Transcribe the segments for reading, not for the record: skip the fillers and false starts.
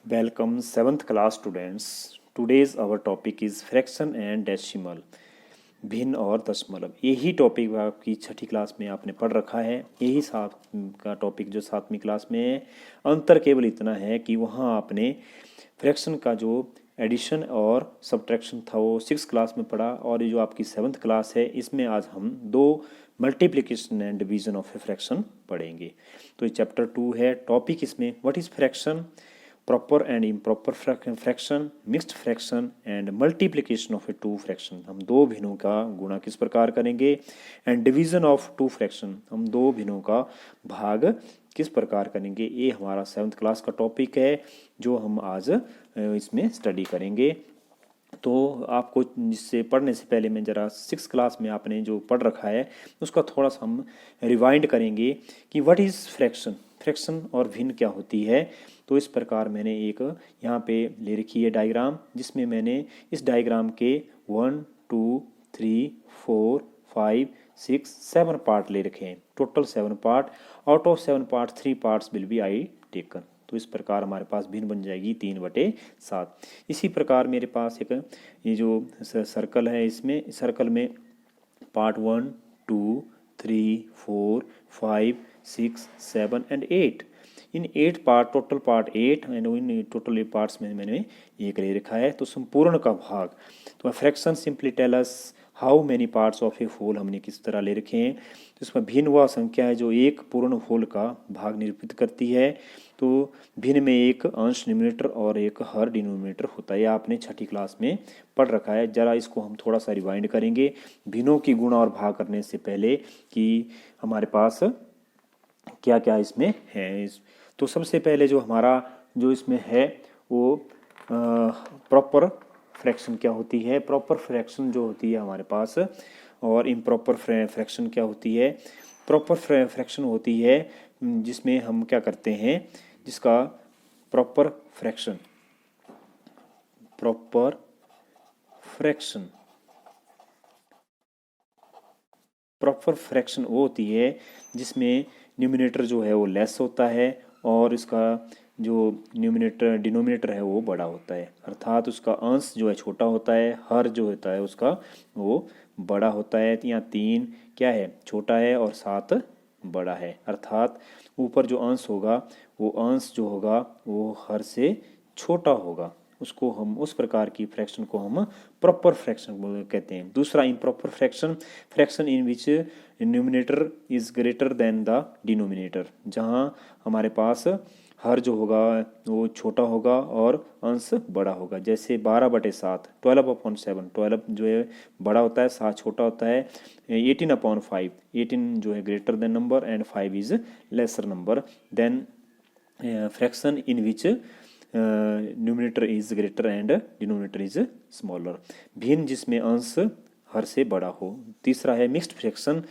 Welcome 7th class students. Today's our topic is fraction and decimal. भिन्न और दशमलव। यही टॉपिक आपकी छठी क्लास में आपने पढ़ रखा है। यही साथ का टॉपिक जो 7वीं क्लास में है। अंतर केवल इतना है कि वहाँ आपने फ्रैक्शन का जो एडिशन और सब्ट्रैक्शन था वो 6 क्लास में पढ़ा, और ये जो आपकी 7th क्लास है इसमें आज हम दो multiplication and division of a fraction पढ़ेंगे। तो ये चैप्टर 2 है। टॉपिक इसमें what is fraction, proper and improper fraction, mixed fraction and multiplication of a two fraction. हम दो भिन्नों का गुणा किस प्रकार करेंगे, and division of two fraction, हम दो भिन्नों का भाग किस प्रकार करेंगे। ये हमारा 7th क्लास का टॉपिक है जो हम आज इसमें स्टडी करेंगे। तो आपको जिससे पढ़ने से पहले मैं ज़रा 6 क्लास में आपने जो पढ़ रखा है उसका थोड़ा सा हम रिवाइंड करेंगे कि व्हाट इज़ फ्रैक्शन, फ्रैक्शन और भिन्न क्या होती है। तो इस प्रकार मैंने एक यहाँ पे ले रखी है डायग्राम, जिसमें मैंने इस डायग्राम के 1 2 3 4 5 6 7 पार्ट ले रखे हैं। Total 7 part. Out of 7 part 3 parts will be I taken. तो इस प्रकार हमारे पास भिन्न बन जाएगी 3/7। इसी प्रकार मेरे पास एक ये जो सर्कल है, इसमें सर्कल में part 1 2 3 4 5 6 7 and 8। In 8 part, total part 8 and in total 8 parts में मैंने एक ले रखा है। तो संपूर्ण का भाग, तो fraction simply tell us how many parts of a whole हमने किस तरह ले रखे हैं। तो इसमें भिन्न वह संख्या है जो एक पूर्ण होल का भाग निरूपित करती है। तो भिन्न में एक अंश न्यूमरेटर और एक हर डिनोमिनेटर होता है। आपने छठी क्लास में पढ़ रखा है। जरा इसको हम थोड़ा सा रिवाइंड करेंगे भिन्नों की गुणा और भाग करने से पहले कि हमारे पास क्या क्या इसमें है। तो सबसे पहले जो हमारा जो इसमें है वो प्रॉपर फ्रैक्शन क्या होती है। प्रॉपर फ्रैक्शन जो होती है हमारे पास, और इम्प्रॉपर फ्रैक्शन क्या होती है। प्रॉपर फ्रैक्शन होती है जिसमें हम क्या करते हैं, जिसका प्रॉपर फ्रैक्शन प्रॉपर फ्रैक्शन वो होती है जिसमें न्यूमिनेटर जो है वो लेस होता है और इसका जो डिनोमिनेटर है वो बड़ा होता है। अर्थात उसका अंश जो है छोटा होता है, हर जो होता है उसका वो बड़ा होता है। यहाँ 3 क्या है, छोटा है, और 7 बड़ा है। अर्थात ऊपर जो अंश होगा वो अंश जो होगा वो हर से छोटा होगा। उसको हम उस प्रकार की फ्रैक्शन को हम प्रॉपर फ्रैक्शन कहते हैं। दूसरा improper fraction, fraction in which numerator is greater than the denominator, जहाँ हमारे पास हर जो होगा वो छोटा होगा और अंश बड़ा होगा। जैसे 12/7, 12/7, 12 जो है बड़ा होता है, 7 छोटा होता है। 18/5, 18 जो है greater than number and 5 is lesser number then fraction in which numerator is greater and denominator is smaller, भिन्न जिसमें अंश हर से बड़ा हो। तीसरा है mixed fraction,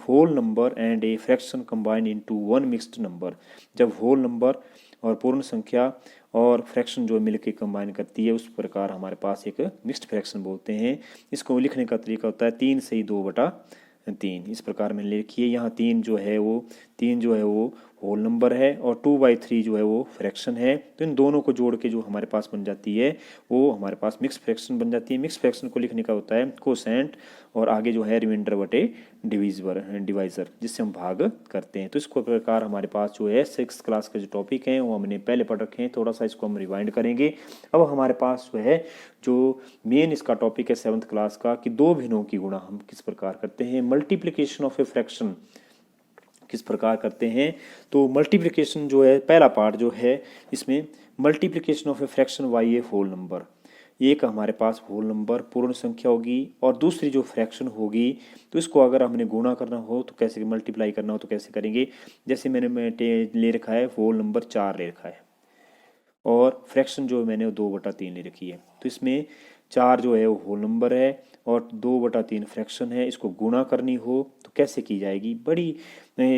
whole number and a fraction combined into one mixed number, जब होल नंबर और पूर्ण संख्या और फ्रैक्शन जो मिलके कंबाइन करती है उस प्रकार हमारे पास एक मिक्स्ड फ्रैक्शन बोलते हैं। इसको लिखने का तरीका होता है 3 से 2/3। इस प्रकार मैंने लिखी है। यहाँ 3 जो है वो होल नंबर है और 2/3 जो है वो फ्रैक्शन है। तो इन दोनों को जोड़ के जो हमारे पास बन जाती है वो हमारे पास मिक्स फ्रैक्शन बन जाती है। मिक्स फ्रैक्शन को लिखने का होता है कोसेंट और आगे जो है रिमाइंडर बटे डिवाइजर, जिससे हम भाग करते हैं। तो इसको प्रकार हमारे पास जो है 6th क्लास के जो टॉपिक हैं वो हमने पहले पढ़ रखे हैं। थोड़ा सा इसको हम रिवाइंड करेंगे। अब हमारे पास जो है जो मेन इसका टॉपिक है 7th क्लास का कि दो भिन्नों की गुणा हम किस प्रकार करते हैं, मल्टीप्लिकेशन ऑफ ए फ्रैक्शन किस प्रकार करते हैं। तो मल्टीप्लिकेशन जो है पहला पार्ट जो है इसमें multiplication of a fraction by a whole number. एक हमारे पास होल नंबर पूर्ण संख्या होगी और दूसरी जो फ्रैक्शन होगी तो इसको अगर हमने गुणा करना हो तो कैसे, मल्टीप्लाई करना हो तो कैसे करेंगे। जैसे मैंने ले रखा है होल नंबर 4 ले रखा है और फ्रैक्शन जो मैंने 2/3 ले रखी है। तो इसमें 4 जो है वो होल नंबर है और 2/3 फ्रैक्शन है। इसको गुणा करनी हो तो कैसे की जाएगी,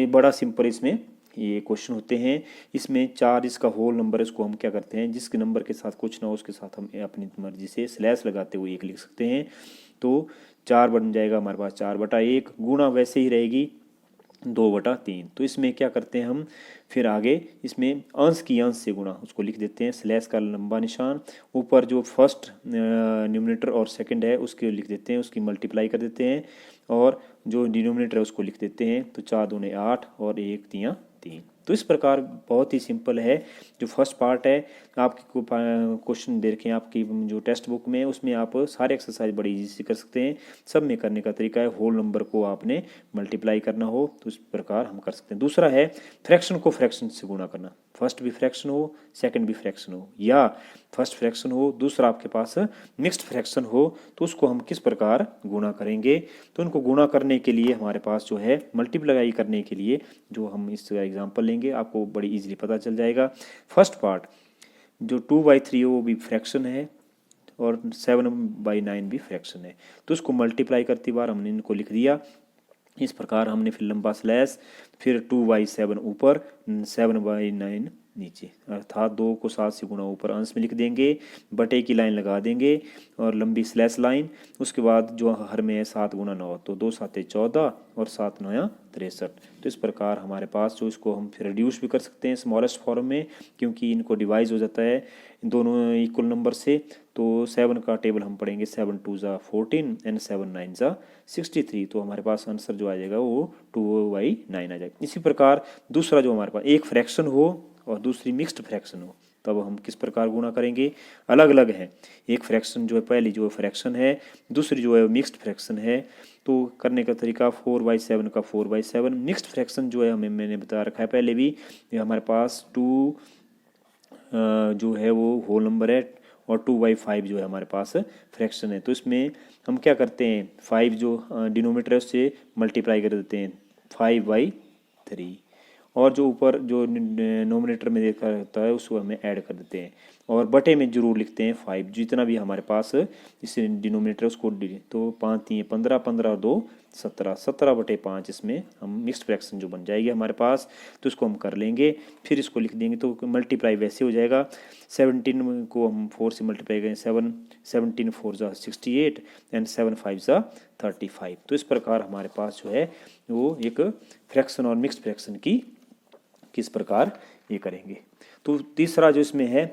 बड़ा सिंपल इसमें ये क्वेश्चन होते हैं। इसमें 4 इसका होल नंबर है, इसको हम क्या करते हैं, जिसके नंबर के साथ कुछ ना हो उसके साथ हम अपनी मर्जी से स्लैश लगाते हुए 1 लिख सकते हैं। तो 4 बन जाएगा हमारे पास 4/1। गुणा वैसे ही रहेगी 2/3। तो इसमें क्या करते हैं हम, फिर आगे इसमें अंश की अंश से गुणा, उसको लिख देते हैं स्लैश का लंबा निशान, ऊपर जो फर्स्ट न्यूमरेटर और सेकंड है उसके लिख देते हैं, उसकी मल्टीप्लाई कर देते हैं, और जो डिनोमिनेटर है उसको लिख देते हैं। तो 4 दूने 8 और 1 तियाँ 3। तो इस प्रकार बहुत ही सिंपल है। जो फर्स्ट पार्ट है आपकी क्वेश्चन दे रखे हैं आपकी जो टेक्स्ट बुक में, उसमें आप सारे एक्सरसाइज बड़ी इजी से कर सकते हैं। सब में करने का तरीका है, होल नंबर को आपने मल्टीप्लाई करना हो तो इस प्रकार हम कर सकते हैं। दूसरा है फ्रैक्शन को फ्रैक्शन से गुणा करना। फर्स्ट भी फ्रैक्शन हो, सेकंड भी फ्रैक्शन हो, या फर्स्ट फ्रैक्शन हो दूसरा आपके पास मिक्स्ड फ्रैक्शन हो, तो उसको हम किस प्रकार गुणा करेंगे। तो उनको गुणा करने के लिए हमारे पास जो है मल्टीप्लाई करने के लिए जो हम इस एग्जांपल लेंगे, आपको बड़ी इजीली पता चल जाएगा। फर्स्ट पार्ट जो 2/3 है वो भी फ्रैक्शन है, और 7/9 भी फ्रैक्शन है। तो उसको मल्टीप्लाई करती बार हमने इनको लिख दिया इस प्रकार। हमने फिर लंबा स्लैश, फिर 2/7 ऊपर, 7/9 नीचे, अर्थात 2 को 7 से गुणा ऊपर अंश में लिख देंगे, बटे की लाइन लगा देंगे और लंबी स्लैश लाइन। उसके बाद जो हर में है 7 गुणा 9, तो 2 7 14 और 7 9 63। तो इस प्रकार हमारे पास जो इसको हम फिर रिड्यूस भी कर सकते हैं स्मॉलेस्ट फॉर्म में, क्योंकि इनको डिवाइज हो जाता है दोनों इक्वल नंबर से। तो 7 का टेबल हम पढ़ेंगे, 7 2 ज़ा 14 एंड 7 9 ज़ा 63। तो हमारे पास आंसर जो आ जाएगा वो 2/9 आ जाएगा। इसी प्रकार दूसरा जो हमारे पास एक फ्रैक्शन हो और दूसरी मिक्स्ड फ्रैक्शन हो, तब हम किस प्रकार गुणा करेंगे। अलग अलग है, एक फ्रैक्शन जो है पहली जो फ्रैक्शन है, दूसरी जो है मिक्स्ड फ्रैक्शन है। तो करने का तरीका 4/7 का 4/7। मिक्स्ड फ्रैक्शन जो है हमें मैंने बता रखा है पहले भी, ये हमारे पास 2 जो है वो होल नंबर है, और 2/5 जो है हमारे पास फ्रैक्शन है। तो इसमें हम क्या करते हैं, 5 जो डिनोमिनेटर है उससे मल्टीप्लाई कर देते हैं 5/3, और जो ऊपर जो नोमिनेटर में देखा रहता है उसको हमें ऐड कर देते हैं, और बटे में जरूर लिखते हैं 5, जितना भी हमारे पास इस डिनोमिनेटर उसको। तो 5 3 15, 15 और 2 17, 17/5 इसमें हम मिक्स्ड फ्रैक्शन जो बन जाएगी हमारे पास। तो इसको हम कर लेंगे, फिर इसको लिख देंगे तो मल्टीप्लाई वैसे हो जाएगा। 17 को हम 4 से मल्टीप्लाई करें, 17 4 ज़ा 68 एंड 7 5 ज़ा 35। तो इस प्रकार हमारे पास जो है वो एक फ्रैक्शन और मिक्स्ड फ्रैक्शन की किस प्रकार ये करेंगे। तो तीसरा जो इसमें है,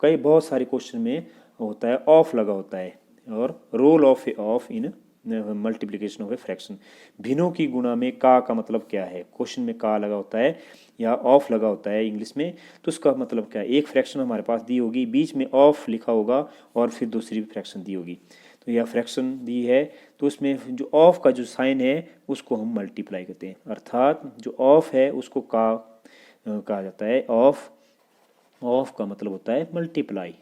कई बहुत सारे क्वेश्चन में होता है ऑफ लगा होता है, और role of in multiplication of a fraction. भिन्नों की गुणा में का मतलब क्या है, क्वेश्चन में का लगा होता है या ऑफ लगा होता है इंग्लिश में, तो उसका मतलब क्या है। एक फ्रैक्शन हमारे पास दी होगी, बीच में ऑफ लिखा होगा, और फिर दूसरी फ्रैक्शन दी होगी। तो यह फ्रैक्शन दी है, तो उसमें जो ऑफ का जो साइन है उसको हम मल्टीप्लाई करते हैं, अर्थात जो ऑफ है उसको का कहा जाता है। ऑफ का मतलब होता है मल्टीप्लाई,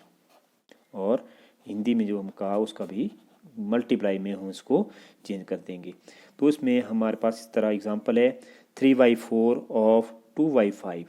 और हिंदी में जो हम कहा उसका भी मल्टीप्लाई में हम इसको चेंज कर देंगे। तो इसमें हमारे पास इस तरह एग्जांपल है 3/4 ऑफ 2/5।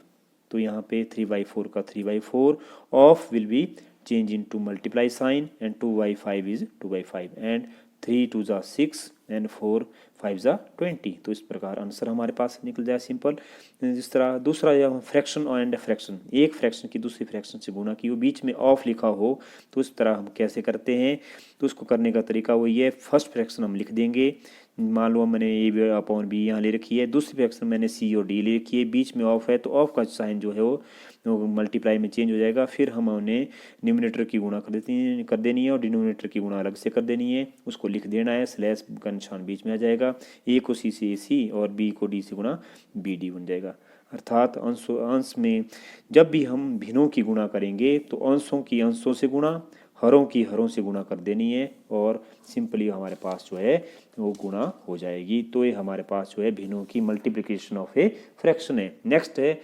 तो यहाँ पे 3/4 का 3/4 of will be change into multiply sign, and 2/5 is 2/5, and 3 2 ज़ा 6 एंड 4 5 ज़ा 20। तो इस प्रकार आंसर हमारे पास निकल जाए सिंपल। जिस तरह दूसरा यह फ्रैक्शन एंड फ्रैक्शन, एक फ्रैक्शन की दूसरी फ्रैक्शन से गुणा की हो, बीच में ऑफ लिखा हो, तो इस तरह हम कैसे करते हैं। तो उसको करने का तरीका वही है, फर्स्ट फ्रैक्शन हम लिख देंगे, मान लो मैंने A/B यहाँ ले रखी है, दूसरी फ्रैक्शन मैंने C और D ले रखी है, बीच में ऑफ है, तो ऑफ का साइन जो है वो मल्टीप्लाई में चेंज हो जाएगा। फिर हम उन्हें न्यूमिनेटर की गुणा कर देनी है, और डिनोमिनेटर की गुणा अलग से कर देनी है, उसको लिख देना है, स्लैश का निशान बीच में आ जाएगा। A को C से AC और B को D से गुणा BD बन जाएगा। अर्थात अंश में जब भी हम भिन्नों की गुणा करेंगे तो अंशों की अंशों से गुणा, हरों की हरों से गुणा कर देनी है, और सिंपली हमारे पास जो है वो गुणा हो जाएगी। तो ये हमारे पास जो है भिन्नों की मल्टीप्लिकेशन ऑफ ए फ्रैक्शन है। नेक्स्ट है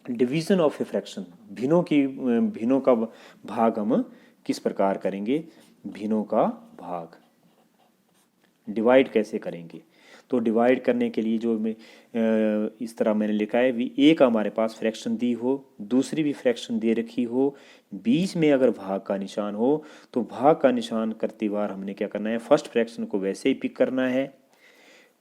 डिवीज़न ऑफ ए फ्रैक्शन। भिन्नों का भाग हम किस प्रकार करेंगे, भिन्नों का भाग डिवाइड कैसे करेंगे। तो डिवाइड करने के लिए जो मैं इस तरह मैंने लिखा है, एक हमारे पास फ्रैक्शन दी हो, दूसरी भी फ्रैक्शन दे रखी हो, बीच में अगर भाग का निशान हो, तो भाग का निशान करते बार हमने क्या करना है, फर्स्ट फ्रैक्शन को वैसे ही पिक करना है,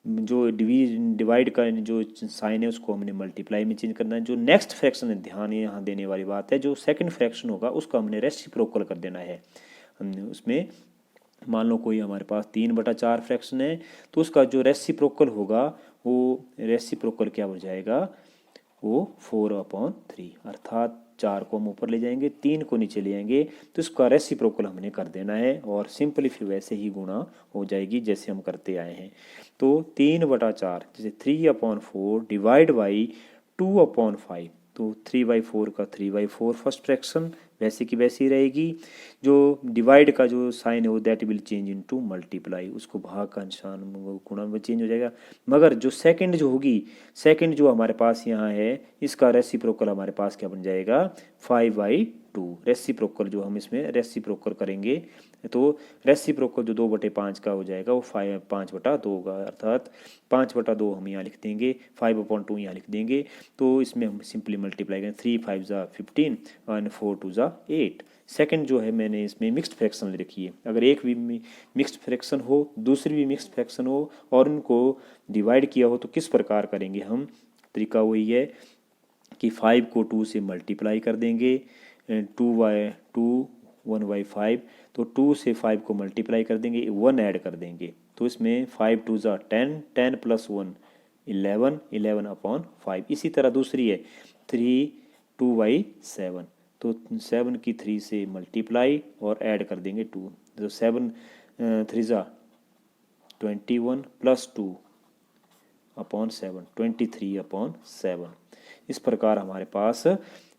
जो डिवाइड का जो साइन है उसको हमने मल्टीप्लाई में चेंज करना है। जो नेक्स्ट फ्रैक्शन है, ध्यान यहाँ देने वाली बात है, जो सेकंड फ्रैक्शन होगा उसको हमने रेसिप्रोकल कर देना है। हमने उसमें मान लो कोई हमारे पास 3/4 फ्रैक्शन है, तो उसका जो रेसिप्रोकल होगा वो रेसिप्रोकल क्या हो जाएगा, वो 4/3, अर्थात 4 को हम ऊपर ले जाएंगे, 3 को नीचे ले आएंगे, तो इसका रेसिप्रोकल हमने कर देना है और सिंपली फिर वैसे ही गुणा हो जाएगी जैसे हम करते आए हैं। तो 3/4 जैसे 3/4 डिवाइड बाई 2/5, तो 3/4 का 3/4 फर्स्ट फ्रैक्शन वैसे की वैसी ही रहेगी। जो डिवाइड का जो साइन है वो that will change into multiply, उसको भाग का निशान गुणा में चेंज हो जाएगा। मगर जो सेकंड जो होगी, सेकंड जो हमारे पास यहाँ है, इसका रेसिप्रोकल हमारे पास क्या बन जाएगा, 5/2। रेसिप्रोकल जो हम इसमें रेसिप्रोकल करेंगे तो रेसिप्रोकल जो 2/5 का हो जाएगा वो 5/2 होगा, अर्थात 5/2 हम यहाँ लिख देंगे, 5/2 यहाँ लिख देंगे। तो इसमें हम सिंपली मल्टीप्लाई करें, 3 5 ज़ा 15 और 4 2 ज़ा 8। सेकंड जो है मैंने इसमें मिक्स्ड फ्रैक्शन ले रखी है। अगर एक भी मिक्स्ड फ्रैक्शन हो, दूसरी भी मिक्स्ड फ्रैक्शन हो और उनको डिवाइड किया हो तो किस प्रकार करेंगे हम, तरीका वही है कि 5 को 2 से मल्टीप्लाई कर देंगे, 1/5, तो 2 से 5 को मल्टीप्लाई कर देंगे, 1 ऐड कर देंगे, तो इसमें 5 2 ज़ा 10, 10 + 1 11, 11/5। इसी तरह दूसरी है 3 2/7, तो 7 की 3 से मल्टीप्लाई और ऐड कर देंगे 2, तो 7 3 ज़ा 21 + 2/7, 23/7। इस प्रकार हमारे पास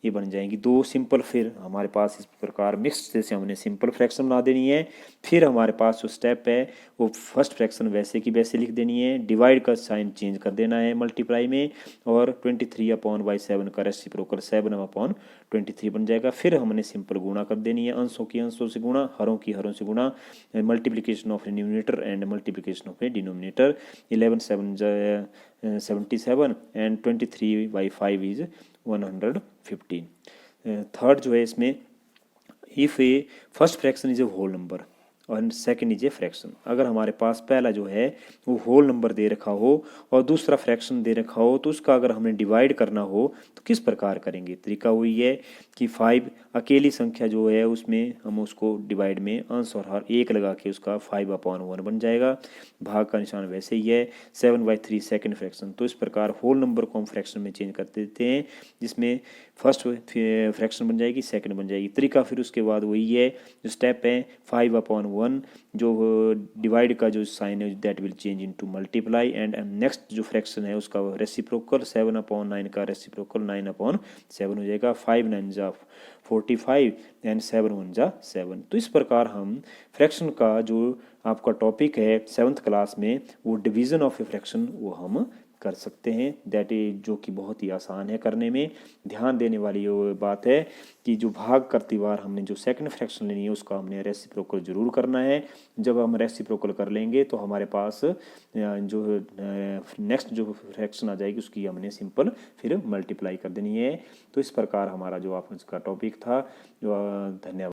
ये बन जाएंगी दो सिंपल। फिर हमारे पास इस प्रकार मिक्स जैसे हमने सिंपल फ्रैक्शन बना देनी है। फिर हमारे पास जो स्टेप है वो फर्स्ट फ्रैक्शन वैसे की वैसे लिख देनी है, डिवाइड का साइन चेंज कर देना है मल्टीप्लाई में, और 23/7 का रेसिप्रोकल 7/23 बन जाएगा। फिर हमने सिंपल गुणा कर देनी है, अंशों की अंशों से गुणा, हरों की हरों से गुणा, multiplication of a numerator and multiplication of a denominator. 11 7 77 and 23/5 is 115। Third जो है इसमें, if a first fraction is a whole number और सेकंड इज ए फ्रैक्शन, अगर हमारे पास पहला जो है वो होल नंबर दे रखा हो और दूसरा फ्रैक्शन दे रखा हो, तो उसका अगर हमने डिवाइड करना हो तो किस प्रकार करेंगे। तरीका वही है कि 5 अकेली संख्या जो है उसमें हम उसको डिवाइड में अंश और हर एक लगा के उसका 5/1 बन जाएगा, भाग का निशान वैसे ही है। 7/3 सेकंड फ्रैक्शन, तो इस प्रकार होल नंबर को हम फ्रैक्शन में चेंज कर देते हैं, जिसमें फर्स्ट फ्रैक्शन बन जाएगी, सेकंड बन जाएगी। तरीका फिर उसके बाद वही है, जो स्टेप है 5/1, जो डिवाइड का जो साइन है that will change into multiply, and next जो फ्रैक्शन है उसका रेसिप्रोकल 7/9 का रेसिप्रोकल 9/7 हो जाएगा। 5 9 ज़ा 45 एंड 7 1 ज़ा 7। तो इस प्रकार हम फ्रैक्शन का जो आपका टॉपिक है 7th क्लास में, वो डिवीज़न ऑफ ए फ्रैक्शन वो हम कर सकते हैं, दैट इज जो कि बहुत ही आसान है करने में। ध्यान देने वाली ये बात है कि जो भाग करती बार हमने जो सेकंड फ्रैक्शन लेनी है उसका हमने रेसिप्रोकल जरूर करना है। जब हम रेसिप्रोकल कर लेंगे तो हमारे पास जो नेक्स्ट जो फ्रैक्शन आ जाएगी उसकी हमने सिंपल फिर मल्टीप्लाई कर देनी है। तो इस प्रकार हमारा जो आपका टॉपिक था, जो धन्यवाद।